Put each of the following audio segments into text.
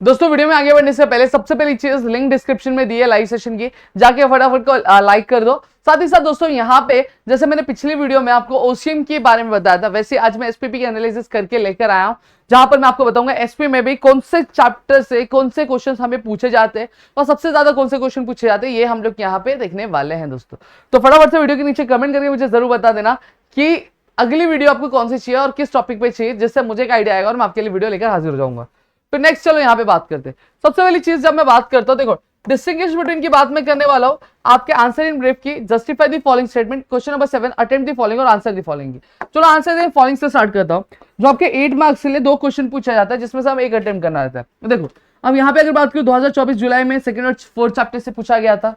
दोस्तों वीडियो में आगे बढ़ने से पहले सबसे पहली चीज लिंक डिस्क्रिप्शन में दी है लाइव सेशन की, जाके फटाफट को लाइक कर दो। साथ ही साथ दोस्तों यहाँ पे जैसे मैंने पिछली वीडियो में आपको ओसीएम के बारे में बताया था, वैसे आज मैं एसपीपी की एनालिसिस करके लेकर आया हूँ, जहां पर मैं आपको बताऊंगा एसपी में भी कौन से चैप्टर से कौन से क्वेश्चन हमें पूछे जाते हैं और सबसे ज्यादा कौन से क्वेश्चन पूछे जाते हैं, ये हम लोग यहाँ पे देखने वाले हैं दोस्तों। तो फटाफट से वीडियो के नीचे कमेंट करके मुझे जरूर बता देना कि अगली वीडियो आपको कौन सी चाहिए और किस टॉपिक पे चाहिए, जिससे मुझे एक आइडिया आएगा और मैं आपके लिए वीडियो लेकर हाजिर हो जाऊंगा। फिर नेक्स्ट चलो यहाँ पे बात करते हैं। सबसे पहली चीज जब मैं बात करता हूँ, देखो डिस्टिंग्विश बिटवीन की बात मैं करने वाला हूँ आपके आंसर इन ब्रीफ की, justify the following statement, question number 7, attempt the following और आंसर द फॉलोइंग की। चलो आंसर द फॉलोइंग से स्टार्ट करता हूँ। जो आपके 8 मार्क्स के लिए 2 क्वेश्चन पूछा जाता है, जिसमें से हम एक अटेम्प्ट करना रहता है। देखो अब यहाँ पे अगर बात करूँ 2024 जुलाई में सेकंड और फोर्थ चैप्टर से पूछा गया था,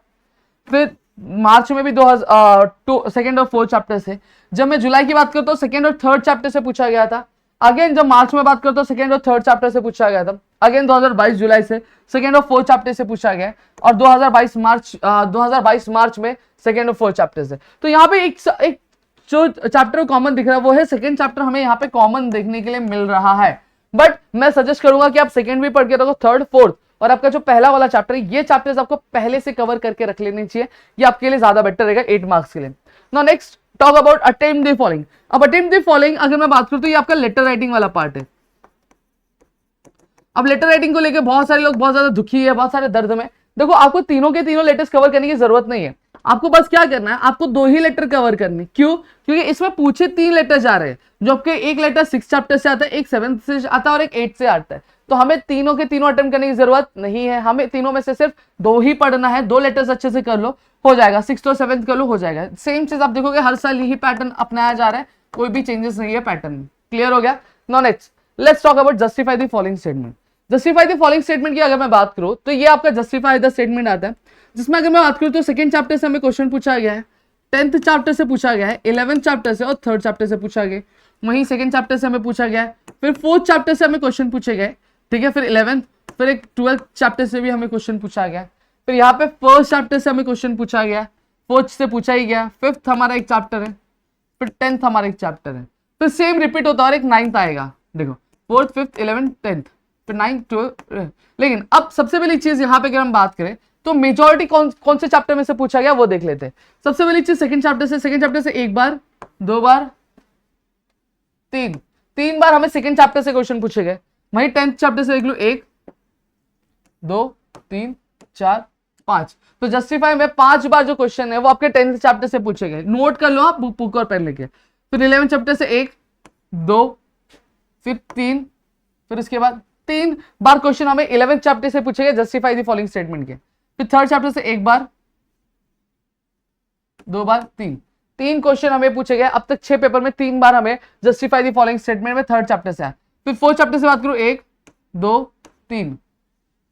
फिर मार्च में भी सेकंड और फोर्थ चैप्टर से। जब मैं जुलाई की बात करता हूँ सेकंड और थर्ड चैप्टर से पूछा गया था। अगेन जब मार्च में बात करता हूँ सेकंड और थर्ड चैप्टर से पूछा गया था। अगेन 2022 जुलाई से सेकंड और फोर्थ चैप्टर से पूछा गया और 2022 मार्च में सेकंड और फोर्थ चैप्टर से। तो यहाँ पे एक जो चैप्टर कॉमन दिख रहा है वो है सेकंड चैप्टर, हमें यहाँ पे कॉमन देखने के लिए मिल रहा है। बट मैं सजेस्ट करूंगा कि आप सेकंड भी पढ़ के रखो, थर्ड फोर्थ और आपका जो पहला वाला चैप्टर है, ये चैप्टर्स आपको पहले से कवर करके रख लेने चाहिए, ये आपके लिए ज्यादा बेटर रहेगा 8 मार्क्स के लिए। Now next talk about attempt the following. अब अटेम्प्ट द फॉलोइंग अगर मैं बात करूं तो ये आपका लेटर राइटिंग वाला पार्ट है। अब लेटर राइटिंग को लेकर बहुत सारे लोग बहुत ज्यादा दुखी है, बहुत सारे दर्द में। देखो आपको तीनों के तीनों लेटर्स कवर करने की जरूरत नहीं है, आपको बस क्या करना है, आपको 2 ही लेटर कवर करने। क्यों? क्योंकि इसमें पूछे 3 लेटर जा रहे हैं, जो आपके एक लेटर 6 चैप्टर से आता है, एक 7 से आता है और एक 8 से आता है। तो हमें तीनों के तीनों अटेम्प्ट करने की जरूरत नहीं है, हमें तीनों में से सिर्फ 2 ही पढ़ना है। 2 लेटर्स अच्छे से कर लो, हो जाएगा। 6th और 7th कर लो, हो जाएगा। सेम चीज आप देखोगे हर साल यही पैटर्न अपनाया जा रहा है, कोई भी चेंजेस नहीं है पैटर्न में। क्लियर हो गया? Now next let's talk about justify the following statement. Justify the following statement की अगर मैं बात करूं तो ये आपका जस्टिफाई द स्टेटमेंट आता है, जिसमें अगर मैं बात करूं तो सेकंड चैप्टर से हमें क्वेश्चन पूछा गया है, 10th चैप्टर से पूछा गया है, 11th चैप्टर से और 3rd चैप्टर से पूछा गया। वहीं सेकंड चैप्टर से हमें पूछा गया है, फिर 4th चैप्टर से हमें क्वेश्चन पूछे गए, ठीक है, फिर 11th, फिर एक 12th चैप्टर से भी हमें क्वेश्चन पूछा गया, फिर यहाँ पे 1st चैप्टर से हमें क्वेश्चन पूछा गया, 4th से पूछा ही गया, 5th हमारा एक चैप्टर है, फिर 10th हमारा एक चैप्टर है, फिर सेम रिपीट होता है और एक 9th आएगा। देखो 4th, 5th, 11th, 10th, फिर 9th, 12th। लेकिन अब सबसे पहली चीज यहाँ पे अगर हम बात करें तो मेजॉरिटी कौन से चैप्टर में से पूछा गया वो देख लेते हैं। सबसे पहली चीज सेकंड चैप्टर से 1 बार, 2 बार, 3 बार हमें सेकंड चैप्टर से क्वेश्चन पूछे गए। वहीं 10th चैप्टर से देख लो 1, 2, 3, 4, 5। तो जस्टिफाई में 5 बार जो क्वेश्चन है वो आपके 10th चैप्टर से पूछे गए। नोट कर लो आप बुक और पेन लेके। फिर 11th चैप्टर से 1, 2, फिर 3, फिर उसके बाद 3 बार क्वेश्चन हमें 11th चैप्टर से पूछे गए जस्टिफाई द फॉलोइंग स्टेटमेंट के। फिर 3rd चैप्टर से 1 बार, 2 बार, 3 क्वेश्चन हमें पूछे गए। अब तक 6 पेपर में 3 बार हमें जस्टिफाई द फॉलोइंग स्टेटमेंट में 3rd चैप्टर से आया। फिर 4th चैप्टर से बात करूं 1, 2,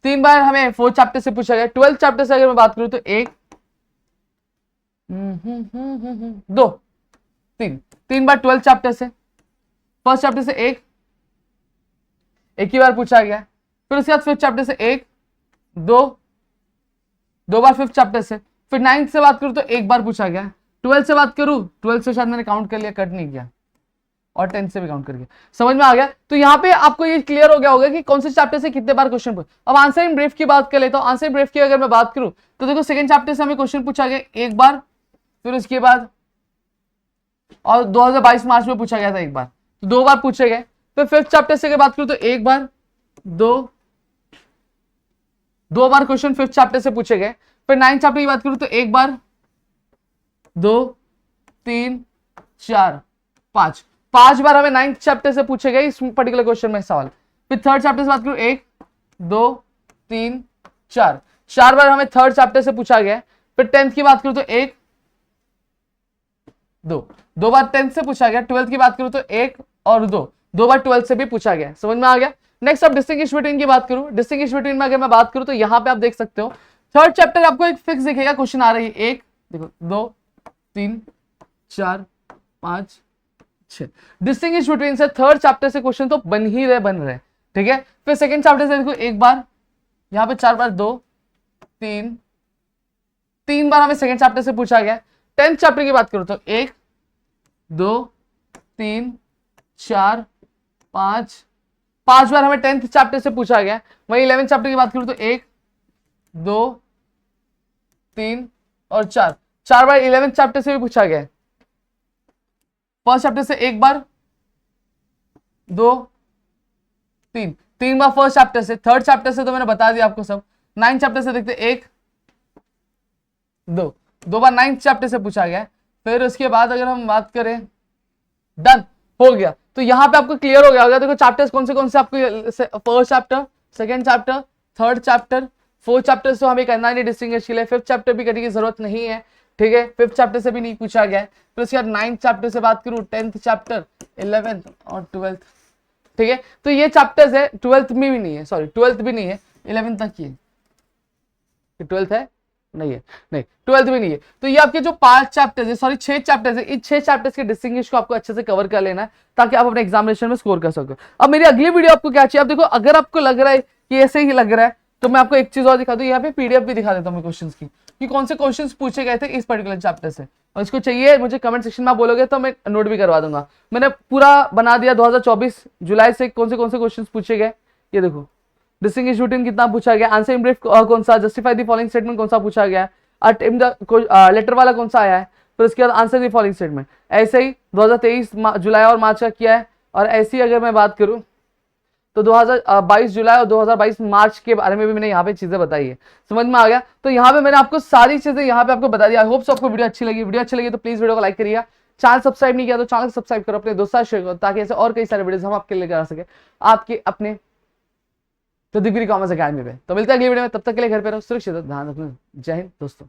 3 बार हमें 4th चैप्टर से पूछा गया। 12th चैप्टर से अगर मैं बात करूं तो 1, 2, 3 बार 12th चैप्टर से। 1st चैप्टर से 1 ही बार पूछा गया। फिर उसके बाद 5th चैप्टर से 1, 2 बार 5th चैप्टर से। फिर 9th से बात करूं तो 1 बार पूछा गया। 12th से बात करूं, 12th से शायद मैंने काउंट कर लिया, कट नहीं किया, और 10th से भी काउंट करके। समझ में आ गया? तो यहाँ पे आपको ये क्लियर हो गया होगा कि कौन से चैप्टर से कितने बार क्वेश्चन पूछा। अब आंसर इन ब्रीफ की बात कर लेता हूँ। आंसर इन ब्रीफ की अगर मैं बात करूं तो देखो सेकंड चैप्टर से हमें क्वेश्चन पूछा गया 1 बार, फिर उसके बाद और 2022 मार्च में पूछा गया था 1 बार, तो 2 बार पूछे गए। फिर 5th चैप्टर से अगर बात करूं तो 1 बार, 2 बार क्वेश्चन 5th चैप्टर से पूछे गए। फिर 9th चैप्टर की बात करूं तो 1 बार, 2, 3, 4, 5 बार हमें 9th चैप्टर से पूछे गए इस पर्टिकुलर क्वेश्चन में सवाल। फिर 3rd चैप्टर से बात करूं 1, 2, 3, 4 बार हमें 3rd चैप्टर से पूछा गया। फिर 10th की बात करूं तो 1, 2 बार 10th से पूछा गया। 12th की बात करूं तो 1 और 2 बार 12th से भी पूछा गया। समझ में आ गया? नेक्स्ट अब डिस्टिंग्विश बिटवीन की बात करूं। डिस्टिंग्विश बिटवीन में अगर मैं बात करूं तो यहां पे आप देख सकते हो 3rd चैप्टर आपको एक फिक्स दिखेगा, क्वेश्चन आ रही है 1, देखो 2, 3, 4, 5, 6। डिस्टिंग्विश बिटवीन से 3rd चैप्टर से क्वेश्चन तो बन रहे, ठीक है। फिर सेकंड चैप्टर से देखो 1 बार, यहां पे 4 बार, 2, 3 बार हमें सेकंड चैप्टर से पूछा गया। 10th चैप्टर की बात करूं तो 1, 2, 3, 4, 5, 5 बार हमें 10th चैप्टर से पूछा गया है। वहीं 11th चैप्टर की बात करूं तो 1 2 3 और 4 4 बार 11th चैप्टर से भी पूछा गया है। फर्स्ट चैप्टर से 1 बार 2 3 बार फर्स्ट चैप्टर से। थर्ड चैप्टर से तो मैंने बता दिया आपको सब। 9th चैप्टर से देखते 1 2 बार 9th चैप्टर से पूछा गया है। फिर उसके बाद अगर हम बात करें, डन हो गया। तो यहाँ पे आपको क्लियर हो गया होगा। देखो चैप्टर्स कौन से आपको, first chapter, second chapter, third chapter, fourth chapter से हमें करना नहीं डिस्टिंग्विश के लिए। फिफ्थ चैप्टर भी करने की जरूरत नहीं है, ठीक है। फिफ्थ चैप्टर से भी नहीं पूछा गया है। फिर उसके बाद 9th चैप्टर से बात करूं, 10th चैप्टर, 11th और 12th, ठीक है। तो ये चैप्टर्स है। 12th में भी नहीं है, सॉरी 12th भी नहीं है, 11th तक ही है। 12th है नहीं है, नहीं 12th भी नहीं है। तो ये आपके जो 5 चैप्टर्स है, सॉरी 6 चैप्टर्स है, इन 6 चैप्टर्स के डिस्टिंग्विश को आपको अच्छे से कवर कर लेना है ताकि आप अपने एग्जामिनेशन में स्कोर कर सको। अब मेरी अगली वीडियो आपको क्या चाहिए, आप देखो अगर आपको लग रहा है कि ऐसे ही लग रहा है तो मैं आपको एक चीज और दिखा दूं, यहाँ पे पीडीएफ भी दिखा देता हूँ क्वेश्चन की कि कौन से क्वेश्चन पूछे गए थे इस पर्टिकुलर चैप्टर से। और इसको चाहिए मुझे कमेंट सेक्शन में बोलोगे तो मैं नोट भी करवा दूंगा। मैंने पूरा बना दिया 2024 जुलाई से कौन से क्वेश्चन पूछे गए। ये देखो डिस्टिंग्विश रूटीन कितना पूछा गया, आंसर इन ब्रीफ कौन सा, जस्टिफाई द फॉलोइंग स्टेटमेंट कौन सा पूछा गया, लेटर वाला कौन सा आया है, फिर उसके बाद आंसर द फॉलोइंग स्टेटमेंट। ऐसे ही 2023 जुलाई और मार्च का किया है। और ऐसी अगर मैं बात करूं तो 2022 जुलाई और 2022 मार्च के बारे में भी मैंने यहाँ पे चीजें बताई है। समझ में आ गया। तो यहाँ पे मैंने आपको सारी चीजें यहाँ पे आपको बता दिया। आई होप आपको वीडियो अच्छी लगी। वीडियो अच्छी लगी तो प्लीज वीडियो को लाइक करिए। चैनल सब्सक्राइब नहीं किया तो चैनल सब्सक्राइब करो, अपने दोस्तों शेयर करो ताकि ऐसे और कई सारे वीडियोस हम आपके लिए करा सके आपके अपने तो डिग्री कॉमर्स अकेडमी पे। तो मिलते हैं अगली वीडियो में, तब तक के लिए घर पे रहो, सुरक्षित ध्यान रखना। जय हिंद दोस्तों।